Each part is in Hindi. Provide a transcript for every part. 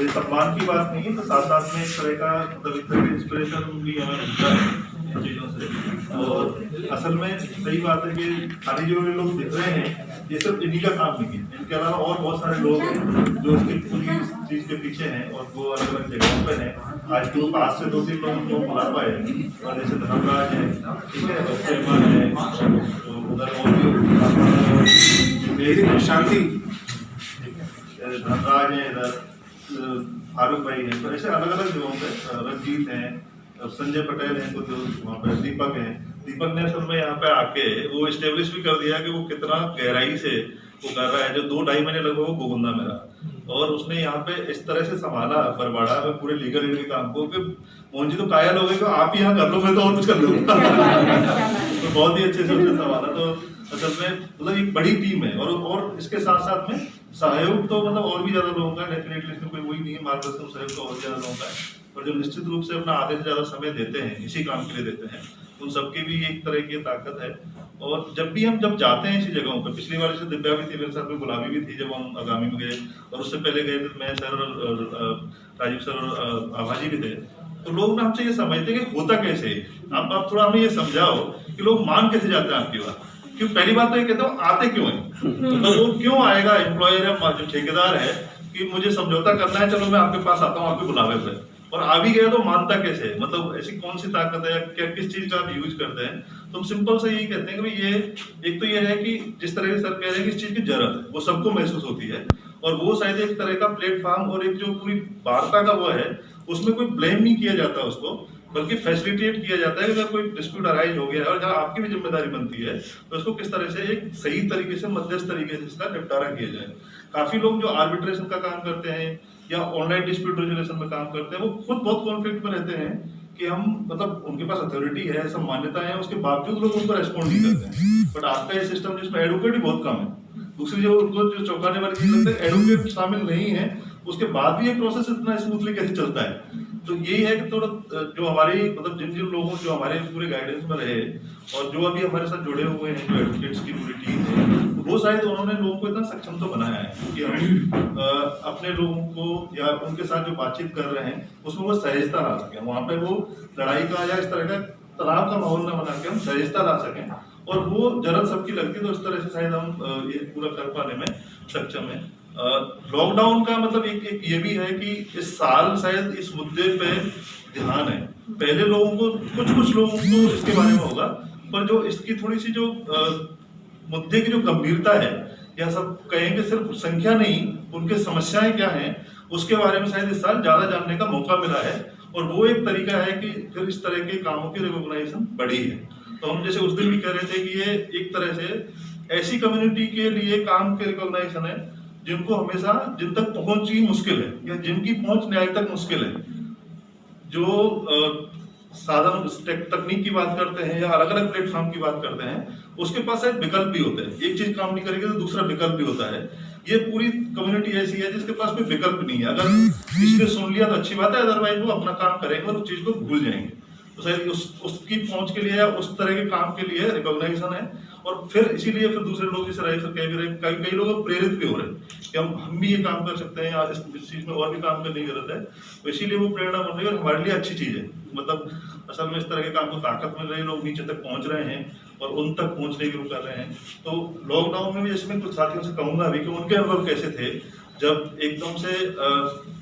ये सम्मान की बात नहीं है, तो साथ साथ में इस तरह का मतलब इस तरह का इंस्पिरेशन भी हमें मिलता है इन चीज़ों से। और असल में सही बात है कि खाली जो ये लोग दिख रहे हैं ये सिर्फ इन्हीं का काम नहीं है, इनके अलावा और बहुत सारे लोग हैं जो इसकी पूरी चीज़ के पीछे हैं और वो अलग अलग जगहों पर हैं। आज तो पास से 2-3 लोग उनको बुला पाए, और जैसे धर्मराज है, ठीक है, और प्रेमान है, तो उधर और भी शांति धनराज है, इधर फारूक भाई हैं, तो ऐसे अलग अलग जगहों पे रंजीत हैं, संजय पटेल हैं, तो जो वहाँ पे दीपक ने असल में यहाँ पे आके वो इस्टेब्लिश भी कर दिया कि वो कितना गहराई से वो कर रहा है। जो 2-2.5 महीने लगभग वो गोगुंदा में रहा, और उसने यहाँ पे इस तरह से संभाला बरवाड़ा में पूरे लीगल एड के काम को कि मोहन जी तो कायल हो गए कि आप ही यहाँ कर लो, मैं तो और कुछ कर लूँगा। तो बहुत ही अच्छे से उसने संभाला। तो असल में मतलब एक बड़ी टीम है, और इसके साथ साथ में सहयोग तो मतलब और भी ज्यादा लोगों का डेफिनेटली, इसमें कोई वही नहीं है, मार्गदर्शन सहयोग तो और ज्यादा लोगों का है, और जो निश्चित रूप से अपना आधे से ज्यादा समय देते हैं इसी काम के लिए देते हैं, उन सबकी भी एक तरह की ताकत है। और जब भी हम जाते हैं इसी जगहों पर, पिछली बार जैसे दिव्या भी थी मेरे साथ में, गुलाबी भी थी जब हम आगामी में गए, और उससे पहले गए थे मैं सर और राजीव सर और आभाजी भी थे, तो लोग ना हमसे ये समझते हैं कि होता कैसे है। आप थोड़ा हमें ये समझाओ कि लोग मान कैसे जाते हैं आपकी बात, क्यों पहली बात तो ये कहते हो आते क्यों है, तो वो क्यों आएगा एम्प्लॉयर या जो ठेकेदार है कि मुझे समझौता करना है, चलो मैं आपके पास आता हूँ आपके बुलावे पे, और आ भी गया तो मानता कैसे है, मतलब ऐसी कौन सी ताकत है, क्या किस चीज का आप यूज करते हैं। तो हम सिंपल से यही कहते हैं कि भाई ये एक तो ये है कि जिस तरह से सर कह रहे हैं कि इस चीज की जरूरत है वो सबको महसूस होती है, और वो शायद एक तरह का प्लेटफॉर्म और एक जो पूरी वार्ता का वो है उसमें कोई ब्लेम नहीं किया जाता उसको, बल्कि फैसिलिटेट किया जाता है कि अगर कोई डिस्प्यूट अराइज हो गया है और जहाँ आपकी भी जिम्मेदारी बनती है तो उसको किस तरह से एक सही तरीके से मध्यस्थ तरीके से इसका निपटारा किया जाए। काफी लोग जो आर्बिट्रेशन का काम करते हैं या ऑनलाइन डिस्प्यूट रेजोल्यूशन में काम करते हैं वो खुद बहुत कॉन्फ्लिक्ट में रहते हैं कि हम मतलब उनके पास अथॉरिटी है, सब मान्यता है, उसके बावजूद लोग उनको रेस्पॉन्ड नहीं करते हैं। बट आपका ये सिस्टम जिसमें एडवोकेट ही बहुत कम है, दूसरी जो उनको जो चौंकाने वाली चीज लगता है एडवोकेट शामिल नहीं है, उसके बाद भी ये प्रोसेस इतना स्मूथली कैसे चलता है। तो यही है कि थोड़ा जो हमारी मतलब जिन जिन लोगों जो हमारे पूरे गाइडेंस में रहे और जो अभी हमारे साथ जुड़े हुए हैं जो एडवोकेट्स की पूरी टीम है, वो शायद उन्होंने लोगों को इतना सक्षम तो बनाया है कि हम अपने लोगों को या उनके साथ जो बातचीत कर रहे हैं उसमें वो सहजता ला सकें, वहाँ पे वो लड़ाई का या इस तरह का तनाव का माहौल न बना के हम सहजता ला सकें, और वो जरूरत सबकी लगती है, तो इस तरह से शायद हम ये पूरा कर पाने में सक्षम है। लॉकडाउन का मतलब एक ये भी है कि इस साल शायद इस मुद्दे पे ध्यान है, पहले लोगों को कुछ लोगों को इसके बारे में होगा, पर जो इसकी थोड़ी सी जो मुद्दे की जो गंभीरता है या सब कहेंगे सिर्फ संख्या नहीं उनके समस्याएं क्या हैं उसके बारे में शायद इस साल ज्यादा जानने का मौका मिला है, और वो एक तरीका है कि फिर इस तरह के कामों की रिकॉग्नाइजेशन बढ़ी है। तो हम जैसे उस दिन भी कह रहे थे कि ये एक तरह से ऐसी कम्युनिटी के लिए काम के रिकॉग्नाइजेशन है जिनको हमेशा जिन तक पहुंच ही मुश्किल है या जिनकी पहुंच न्याय तक मुश्किल है, जो साधन तकनीक की बात करते हैं या अलग अलग प्लेटफॉर्म की बात करते हैं उसके पास एक विकल्प भी होते हैं, एक चीज काम नहीं करेगी तो दूसरा विकल्प भी होता है। ये पूरी कम्युनिटी ऐसी है जिसके पास कोई विकल्प नहीं है, अगर किसी ने सुन लिया तो अच्छी बात है, अदरवाइज वो अपना काम करेंगे और उस चीज को भूल जाएंगे। तो शायद उसकी पहुंच के लिए या उस तरह के काम के लिए रिकॉग्नाइजेशन है, और फिर इसीलिए फिर दूसरे लोग जैसे राइट सर कह भी रहे कई लोग प्रेरित भी हो रहे हैं कि हम भी ये काम कर सकते हैं या इस चीज में और भी काम करने की जरूरत है, तो इसीलिए वो प्रेरणा बन रही है और हमारे लिए अच्छी चीज है। मतलब असल में इस तरह के काम को ताकत मिल रही है, लोग नीचे तक पहुंच रहे हैं और उन तक पहुंचने की वो कर रहे हैं। तो लॉकडाउन में भी इसमें कुछ साथियों से कहूंगा भी कि उनके अनुभव कैसे थे जब एकदम से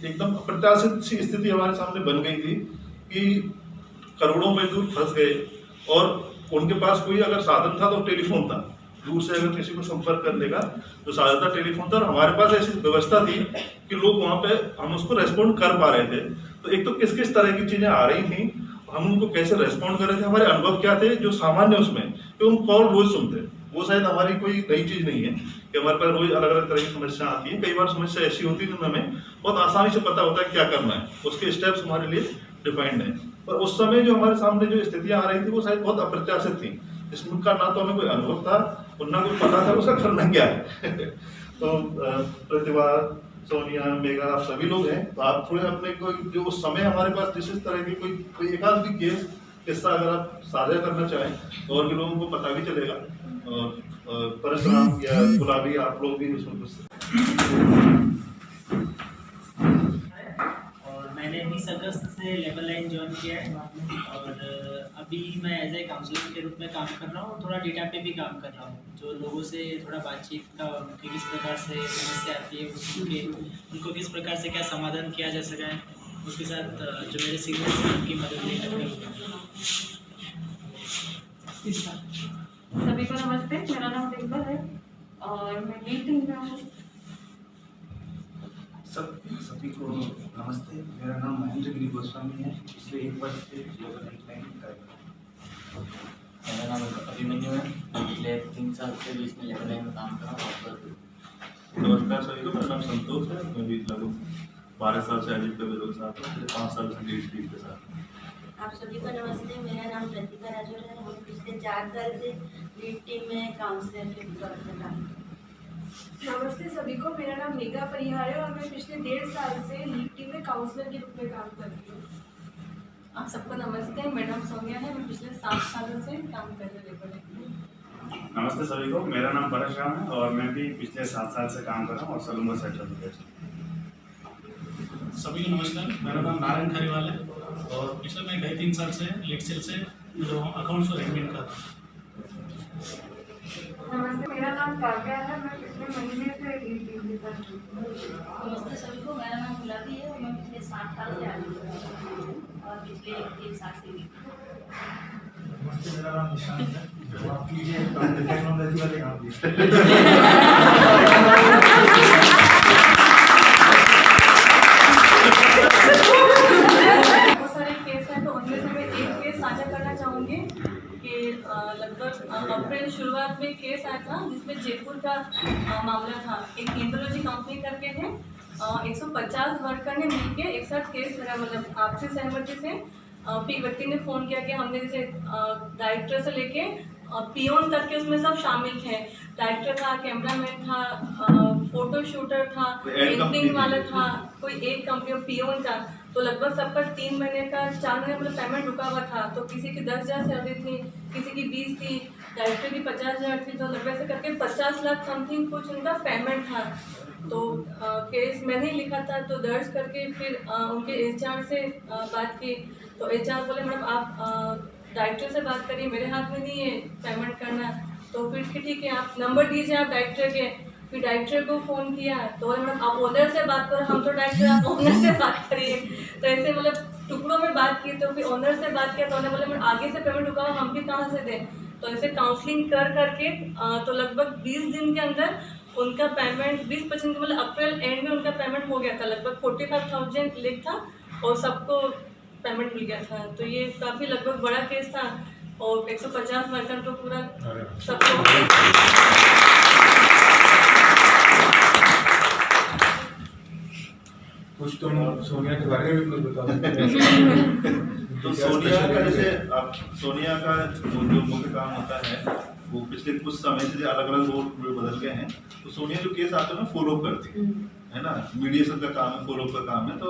एकदम अप्रत्याशित सी स्थिति हमारे सामने बन गई थी कि करोड़ों मजदूर फंस गए और उनके पास कोई अगर साधन था तो टेलीफोन था, दूर से अगर किसी को संपर्क करने का तो साधन था टेलीफोन था, और हमारे पास ऐसी व्यवस्था थी कि लोग वहाँ पे हम उसको रेस्पॉन्ड कर पा रहे थे। तो एक तो किस किस तरह की चीजें आ रही थी, हम उनको कैसे रेस्पॉन्ड कर रहे थे, हमारे अनुभव क्या थे जो सामान्य उसमें कि हम कॉल रोज सुनते, वो शायद हमारी कोई नई चीज नहीं है कि हमारे पास रोज अलग अलग तरह की समस्या आती है। कई बार समस्या ऐसी होती है जिनमें हमें बहुत आसानी से पता होता है क्या करना है, उसके स्टेप्स हमारे लिए डिफाइंड है, पर उस समय जो हमारे सामने जो स्थितियां आ रही थी वो शायद बहुत अप्रत्याशित थी, जिसका ना तो हमें कोई अनुभव था और ना कोई पता था उसका करना क्या है। तो प्रतिभा, सोनिया, मेघा, आप सभी लोग हैं, तो आप थोड़े अपने कोई जो उस समय हमारे पास जिस तरह की कोई एक आध भी केस किस्सा अगर आप साझा करना चाहें तो और भी लोगों को पता भी चलेगा। और परशुराम या गुलाबी आप लोग भी उसमें 19 अगस्त से लेबर लाइन ज्वाइन किया है और अभी मैं एज ए काउंसलर के रूप में काम कर रहा हूँ। थोड़ा डेटा पे भी काम कर रहा हूँ, जो लोगों से थोड़ा बातचीत का उनकी किस प्रकार से समस्या आती है उसके उनको किस प्रकार से क्या समाधान किया जा सका है, उसके साथ जो मेरे सीनियर्स हैं उनकी मदद भी करते हैं। सभी को नमस्ते, मेरा नाम डिम्पल है और मैं लीड टीम में हूँ। सभी को नमस्ते, मेरा नाम महेंद्र गिरी गोस्वामी है। पिछले 1 वर्ष से लेबर हेल्पलाइन कर रहा हूँ। मेरा नाम अभिमन्यु है। पिछले 3 साल से भी इसमें लेबर लाइन में काम कर रहा हूँ। नमस्कार सभी को, मेरा नाम संतोष है। मैं भी लगभग 12 साल से अजीत के लोग साथ हूँ, पिछले 5 साल से लीड टीम के साथ हूँ। आप सभी को नमस्ते, मेरा नाम प्रतिभा राजौर है। हम पिछले 4 साल से लीड टीम में काउंसलर के तौर पर काम कर रहे हैं। नमस्ते सभी को, मेरा नाम मेघा परिहार है और मैं पिछले 1.5 साल से लीड टीम में काउंसलर के रूप में काम कर रही हूँ। आप सबको नमस्ते, मैडम सोनिया है। मैं पिछले 7 सालों से काम कर रही हूँ लेबर लाइन में। नमस्ते सभी को, मेरा नाम परशुराम है और मैं भी पिछले 7 साल से काम कर रहा हूँ और सलूंगा सेक्टर में। सभी को नमस्कार, मेरा नाम नारायण खरीवाल है और पिछले मैं 2.5-3 साल से लीड सेल से जो अकाउंट्स और एडमिन कर रहा हूँ। नमस्ते, मेरा नाम काव्या है। मैं पिछले महीने से लीड टीम के साथ हूँ। नमस्ते सभी को, मेरा नाम गुलाबी है और मैं पिछले 7 साल से आगे और पिछले 1 साल से भी। नमस्ते, मेरा नाम निशांत है। आप कीजिए टेक्नोलॉजी वाले काम बहुत सारे केस हैं, तो उनमें से मैं एक केस साझा करना चाहूँगी कि लगभग अप्रैल शुरुआत में केस आया था जिसमें जयपुर का मामला था। एक एम्ब्रोलॉजी कंपनी करके है, 150 वर्कर ने मिलकर एक साथ केस करा, मतलब आपसी सहमति से। फिर व्यक्ति ने फ़ोन किया कि हमने जैसे डायरेक्टर से लेके पियोन करके उसमें सब शामिल थे। डायरेक्टर था, कैमरामैन था, फोटो शूटर था, एडिटिंग वाला था, कोई एक कंपनी पियोन था। तो लगभग सबका 3 महीने का 4 महीने मतलब पेमेंट रुका हुआ था। तो किसी की 10,000 सैलरी थी, किसी की 20 थी, डायरेक्टर की 50,000 थी। तो लगभग से करके 50 लाख समथिंग कुछ उनका पेमेंट था। तो केस मैंने ही लिखा था, तो दर्ज करके फिर उनके HR से बात की। तो HR बोले मैडम आप डायरेक्टर से बात करिए, मेरे हाथ में नहीं है पेमेंट करना। तो फिर ठीक है, आप नंबर दीजिए आप डायरेक्टर के। फिर डायरेक्टर को फ़ोन किया तो बोले मैडम आप ओनर से बात करो, हम तो डायरेक्टर, आप ओनर से बात करिए। तो ऐसे मतलब टुकड़ों में बात की। तो फिर ओनर से बात किया तो उन्होंने बोले मैडम आगे से पेमेंट रुका हुआ, हम भी कहाँ से दें। तो ऐसे काउंसलिंग कर करके तो लगभग 20 दिन के अंदर उनका पेमेंट 20% मतलब अप्रैल एंड में उनका पेमेंट हो गया था। लगभग 45,000 लेट था और सबको पेमेंट मिल गया था। तो ये काफ़ी लगभग बड़ा केस था और 150 वर्कर को पूरा सबको। कुछ तुम सोनिया के बारे में भी कुछ बताओ। तो सोनिया का जैसे आप सोनिया का जो मुख्य काम होता है वो पिछले कुछ समय से अलग अलग रोल बदल गए हैं। तो सोनिया जो केस आते हैं ना फॉलो अप करती है ना, मीडिएशन का काम है, फॉलो अप का काम है। तो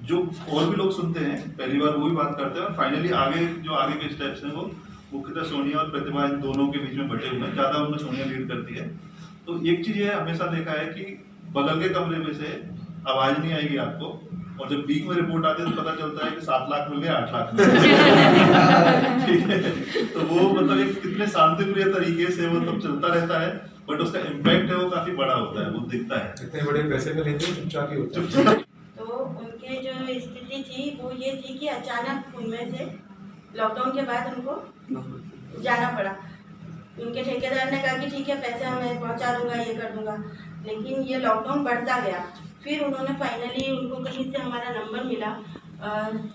जो और भी लोग सुनते हैं पहली बार वो भी बात करते हैं और फाइनली आगे के स्टेप्स हैं वो मुख्यतः सोनिया और प्रतिभा इन दोनों के बीच में बटे हुए हैं। ज़्यादा उनमें सोनिया लीड करती है। तो एक चीज़ ये हमेशा देखा है कि बगल के कमरे में से आवाज़ नहीं आएगी आपको, और जब बीच में रिपोर्ट आती है तो पता चलता है कि 7 लाख मिल गए, 8 लाख मिल गए। ठीक है, तो वो मतलब एक कितने शांतिप्रिय तरीके से वो तब चलता रहता है, बट उसका इम्पैक्ट है वो काफी बड़ा होता है, वो दिखता है। इतने बड़े पैसे का लेते हैं, चुपचाप ही होता है। तो उनके जो स्थिति थी वो ये थी कि अचानक उनमें से लॉकडाउन के बाद उनको जाना पड़ा। उनके ठेकेदार ने कहा कि ठीक है पैसे मैं पहुंचा दूंगा, ये कर दूंगा, लेकिन ये लॉकडाउन बढ़ता गया। फिर उन्होंने फाइनली उनको कहीं से हमारा नंबर मिला,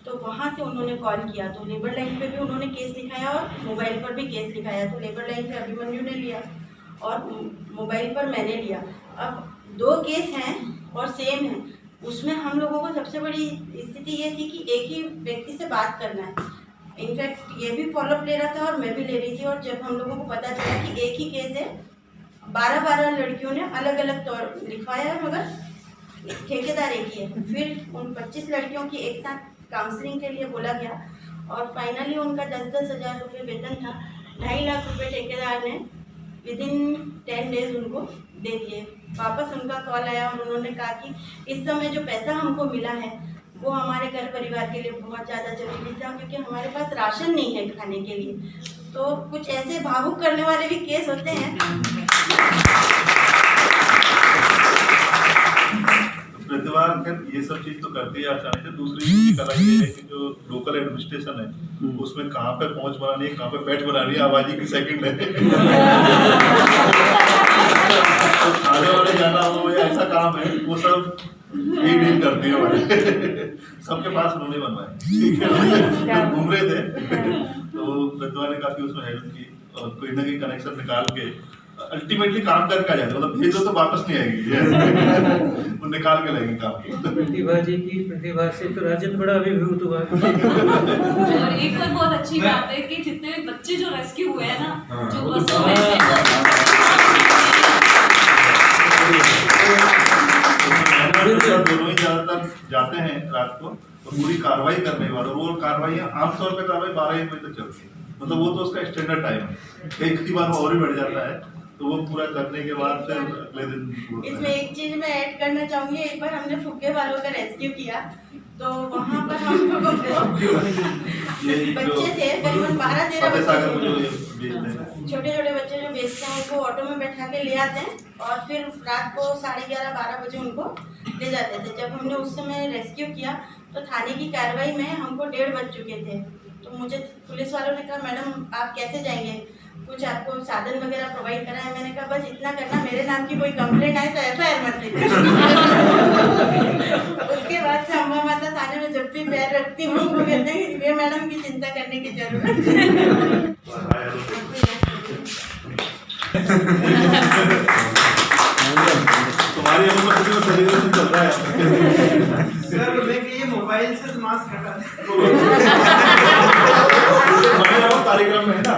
तो वहाँ से उन्होंने कॉल किया। तो लेबर लाइन पे भी उन्होंने केस लिखाया और मोबाइल पर भी केस लिखाया। तो लेबर लाइन पे अभिमन्यु ने लिया और मोबाइल पर मैंने लिया। अब 2 केस हैं और सेम है। उसमें हम लोगों को सबसे बड़ी स्थिति ये थी कि एक ही व्यक्ति से बात करना है। इनफैक्ट ये भी फॉलोअप ले रहा था और मैं भी ले रही थी। और जब हम लोगों को पता चला कि एक ही केस है, 12 लड़कियों ने अलग अलग तौर लिखवाया है मगर ठेकेदार एक ही है। फिर उन 25 लड़कियों की एक साथ काउंसलिंग के लिए बोला गया और फाइनली उनका 10-10 हज़ार रुपये वेतन था। 2.5 लाख रुपये ठेकेदार ने विदिन 10 डेज उनको दे दिए। वापस उनका कॉल आया और उन्होंने कहा कि इस समय जो पैसा हमको मिला है वो हमारे घर परिवार के लिए बहुत ज़्यादा जरूरी था, क्योंकि हमारे पास राशन नहीं है खाने के लिए। तो कुछ ऐसे भावुक करने वाले भी केस होते हैं। प्रतिभा ये सब चीज तो करती है आसानी से। दूसरी चीज कला ये है कि जो लोकल एडमिनिस्ट्रेशन है उसमें कहाँ पे पहुंच बनानी है, कहाँ पे बैठ बनानी है, आवाजी की सेकंड है। तो थाने वाले जाना हो या ऐसा काम है वो सब यही डील करती है हमारे। सबके पास उन्होंने बनवाए, ठीक है। जब घूम रहे थे तो प्रतिभा ने काफी उसमें हेल्प की और कोई ना कोई कनेक्शन निकाल के अल्टीमेटली काम करके आ जाते, मतलब भेजो तो वापस नहीं आएगी। वो निकाल के लाएंगे काम। प्रतिभा जी की प्रतिभा से तो राजन बड़ा अभिभूत हुआ। और एक और बहुत अच्छी बात है कि जितने बच्चे जो रेस्क्यू हुए हैं ना, जो बसों में दोनों ही ज्यादातर जाते हैं रात को तो पूरी कार्रवाई करने के बाद, और वो कार्रवाई आमतौर पर कार्रवाई 12-1 बजे तक चलती है, मतलब वो तो उसका स्टैंडर्ड टाइम है। एक बार और भी बढ़ जाता है तो वो पूरा करने के बाद फिर अगले दिन। इसमें एक चीज मैं ऐड करना चाहूंगी, एक बार हमने फुग्गे वालों का रेस्क्यू किया, तो वहाँ पर हम लोगों को बच्चे थे करीबन 12-13 बच्चे, छोटे छोटे बच्चे जो बेचते हैं उनको ऑटो में बैठा के ले आते हैं और फिर रात को 11:30-12 बजे उनको ले जाते थे। जब हमने उस समय रेस्क्यू किया तो थाने की कार्रवाई में हमको 1:30 बज चुके थे। तो मुझे पुलिस वालों ने कहा, मैडम आप कैसे जाएंगे, कुछ आपको साधन वगैरह प्रोवाइड करा है? मैंने कहा बस इतना करना, मेरे नाम की कोई कंप्लेंट आए तो FIR मत लिखना। उसके बाद से अम्मा माता थाने में जब भी पैर रखती हूँ वो कहते हैं कि मैडम की चिंता करने की जरूरत है। तुम्हारी अनुमति में सेलिब्रेशन चल रहा है सर, लेकिन ये मोबाइल से मास्क हटा कार्यक्रम में है ना।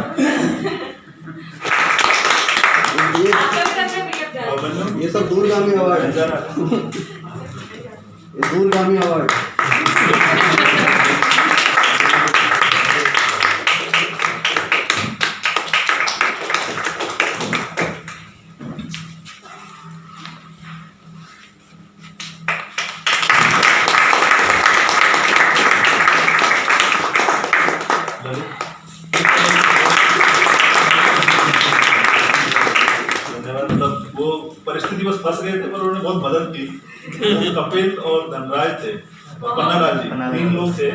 ये सब दूरगामी अवार्ड है, ये दूरगामी अवार्ड। वो परिस्थिति बस फंस गए थे पर उन्होंने बहुत मदद की। कपिल और धनराज थे और पन्नालाल जी, 3 लोग थे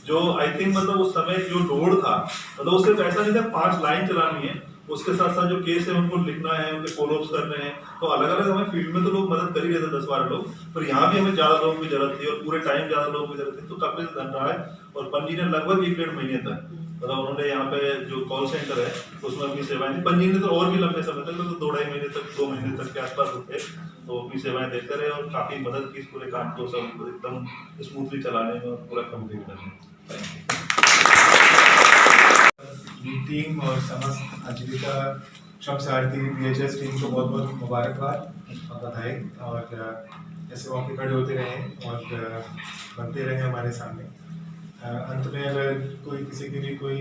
जो आई थिंक मतलब उस समय जो लोड था, मतलब वो सिर्फ ऐसा नहीं था 5 लाइन चलानी है, उसके साथ साथ जो केस है उनको लिखना है, उनके फॉलोअप्स करने हैं। तो अलग अलग हमें फील्ड में तो लोग मदद कर ही रहे थे 10-12 लोग, पर यहाँ भी हमें ज़्यादा लोगों की जरूरत थी और पूरे टाइम ज़्यादा लोगों की जरूरत थी। तो कपिल, धनराज और पंजी ने लगभग 1-1.5 महीने तक, मतलब उन्होंने यहाँ पे जो कॉल सेंटर है उसमें अपनी सेवाएं दी। पंजी ने तो और भी लंबे समय तक, तो 2-2.5 महीने तक, 2 महीने तक के आसपास रुके, तो अपनी सेवाएं देते रहे और काफ़ी मदद की इस पूरे काम को सब एकदम स्मूथली चलाने में और पूरा कंप्लीट करने में। टीम और समस्त आजीविका श्रम सारथी BHS टीम को बहुत बहुत मुबारकबाद और बधाई, और ऐसे मौके खड़े होते रहे और बनते रहे हमारे सामने। अंत में अगर कोई किसी के लिए कोई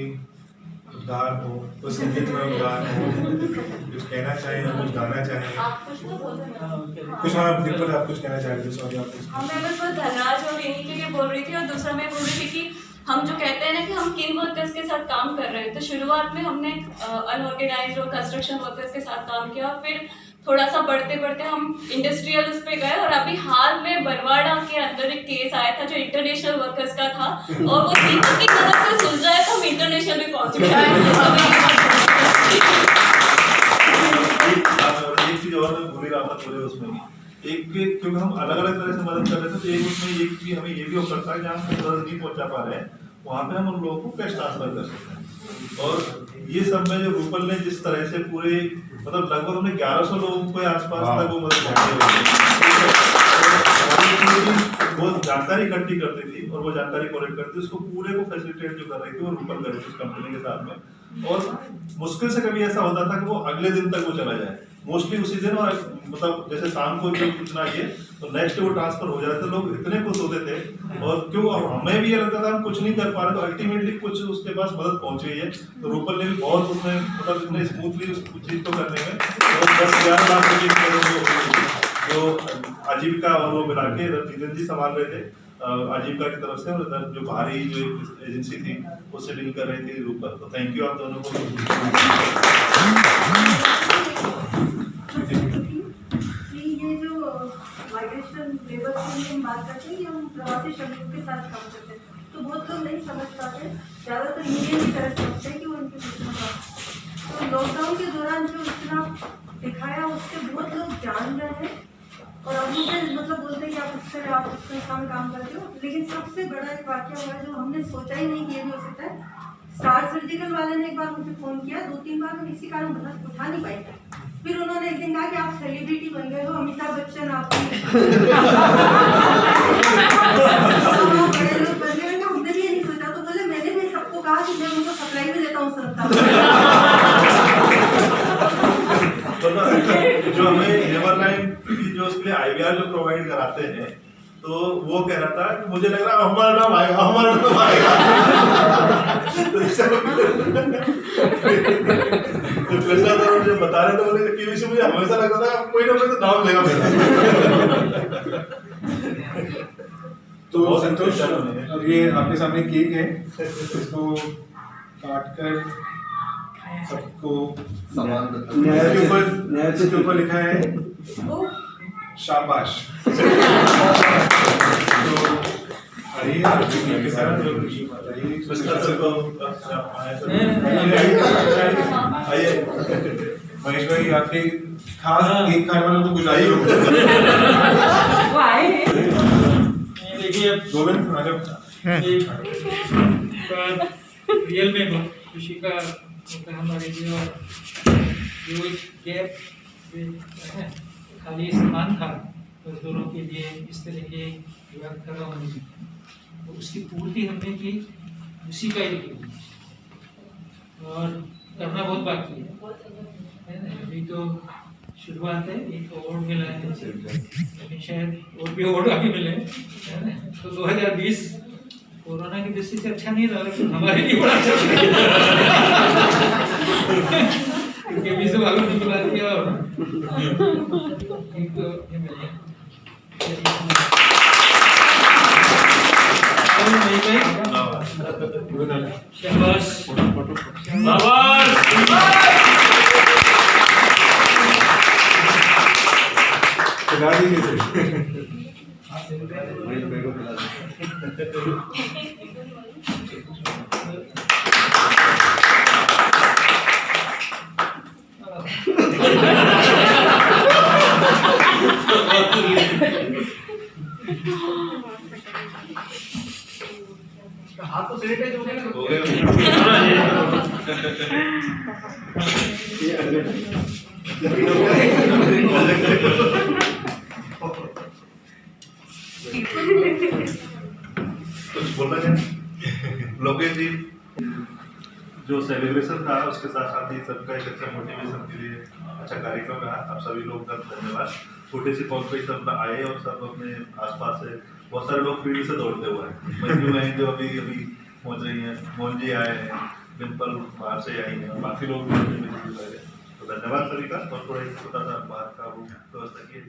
उद्गार हो, कोई संगीत में उद्गार हो, कुछ कहना चाहें या कुछ गाना चाहें, कुछ आप बिल्कुल आप कुछ कहना चाह रहे थे? सॉरी आप कुछ। मैं बस धनराज और इन्हीं के लिए बोल रही थी, और दूसरा मैं बोल रही थी कि हम जो कहते हैं ना कि हम किन वर्कर्स के साथ काम कर रहे हैं, तो शुरुआत में हमने अनऑर्गेनाइज्ड और कंस्ट्रक्शन वर्कर्स के साथ काम किया, फिर थोड़ा सा बढ़ते बढ़ते हम इंडस्ट्रियल उस पर गए, और अभी हाल में बरवाड़ा के अंदर एक केस आया था जो इंटरनेशनल वर्कर्स का था, और वो दीपक की मदद से सुलझाया था, हम इंटरनेशनल भी पहुंच गए। एक चीज और मैं भूल रहा था पूरे उसमें, एक क्योंकि हम अलग अलग तरह से मदद कर रहे थे, तो एक उसमें एक भी हमें ये भी हो सकता है जहाँ हम मदद नहीं पहुंचा पा रहे हैं वहाँ पे हम उन लोगों को कैश ट्रांसफर कर सकते हैं। और ये सब में जो रूपल ने जिस तरह से पूरे मतलब लगभग हमने 1100 लोगों के आसपास तक वो मदद वो जानकारी इकट्ठी करती थी और वो जानकारी कलेक्ट करती थी, उसको पूरे को फैसिलिटेट जो कर रही थी वो रूपल कर रही थी उस कंपनी के साथ में। और मुश्किल से कभी ऐसा होता था कि वो अगले दिन तक वो चला जाए, मोस्टली उसी दिन, और मतलब जैसे शाम को जो इतना ये तो नेक्स्ट वो ट्रांसफर हो जाते थे, लोग इतने खुश होते थे। और क्यों, और हमें भी ये लगता था हम कुछ नहीं कर पा रहे, तो अल्टीमेटली कुछ उसके पास मदद पहुंच गई है। तो रूपल ने भी बहुत उसमें मतलब इतने स्मूथली उस चीज को करने में 10-11 लाख रुपये जो आजीविका और वो मिला के जितेंद्र जी संभाल रहे थे, आजीविका की तरफ से, और इधर जो बाहरी जो एजेंसी थी उससे डील कर रही थी ऊपर। तो थैंक यू आप दोनों को। ये जो माइग्रेशन लेबर की हम बात करते हैं, ये हम प्रवासी श्रमिकों के साथ काम करते हैं, तो बहुत लोग नहीं समझ पाते, ज़्यादातर मीडिया की तरह सोचते हैं कि वो उनके सूचना प्राप्त। तो लॉकडाउन के दौरान जो इतना दिखाया उससे बहुत लोग जान रहे हैं, और अब मुझे मतलब बोलते हैं कि आप उससे काम करते हो, लेकिन सबसे बड़ा एक वाक्य हुआ जो हमने सोचा ही नहीं कि ये भी हो सकता है। स्टार सर्जिकल वाले ने एक बार मुझे फ़ोन किया, 2-3 बार मैं किसी कारण उठा नहीं पाई। फिर उन्होंने एक दिन कहा कि आप सेलिब्रिटी बन गए हो, अमिताभ बच्चन आपकी बड़े लोग बन गए। हमने भी ये नहीं सोचा, तो बोले मैंने भी सबको कहा कि मैं उनको सप्लाई भी देता हूँ संस्था। जो हमें लेबर लाइन की जो उसके लिए IVR जो प्रोवाइड कराते हैं, तो वो कह रहा था कि मुझे लग रहा है हमारा नाम आएगा, हमारा नाम आएगा। तो कृष्णा सर मुझे बता रहे थे, बोले कि मुझे हमेशा लगता था कोई ना कोई तो नाम लेगा मेरा। तो संतोष, अब ये आपके सामने केक है, इसको काट कर सबको इसके ऊपर लिखा है शाबाश। तो आइए आपके साथ आइए महेश भाई, आपके खास केक खाने वालों को बुलाइए। देखिए गोविंद रियल में बहुत खुशी का होता है हमारे लिए। और जो गैप खाली स्थान था मजदूरों के लिए इस तरह के व्यक्त कर रहा हूँ, तो उसकी पूर्ति हमने की उसी का ही की, और करना बहुत बाकी है ना। अभी तो शुरुआत है, एक अवार्ड मिला है, लेकिन शायद और भी अवार्ड आगे मिले, है ना। तो 2020 कोरोना की दृष्टि से अच्छा नहीं रहा, लेकिन हमारे लिए बड़ा अच्छा क्योंकि अभी से आगे निकला दिया। और एक ये मिले शाबाश शाबाश। खिला दीजिए सर। हाथ तो सैनिटाइज हो गया। कुछ बोलना चाहें लोकेश जी? जो सेलिब्रेशन था उसके साथ साथ ही सबका एक अच्छा मोटिवेशन के लिए अच्छा कार्यक्रम रहा। आप सभी लोग का धन्यवाद। छोटे से कॉल पे सब आए और सब अपने आसपास से बहुत सारे लोग फील्ड से दौड़ते हुए हैं। मंजू हैं जो अभी पहुंच रही हैं, मोहन जी आए हैं, डिम्पल बाहर से आई हैं, बाकी लोग भी। तो धन्यवाद सभी का। और थोड़ा एक छोटा सा बाहर का वो व्यवस्था की है।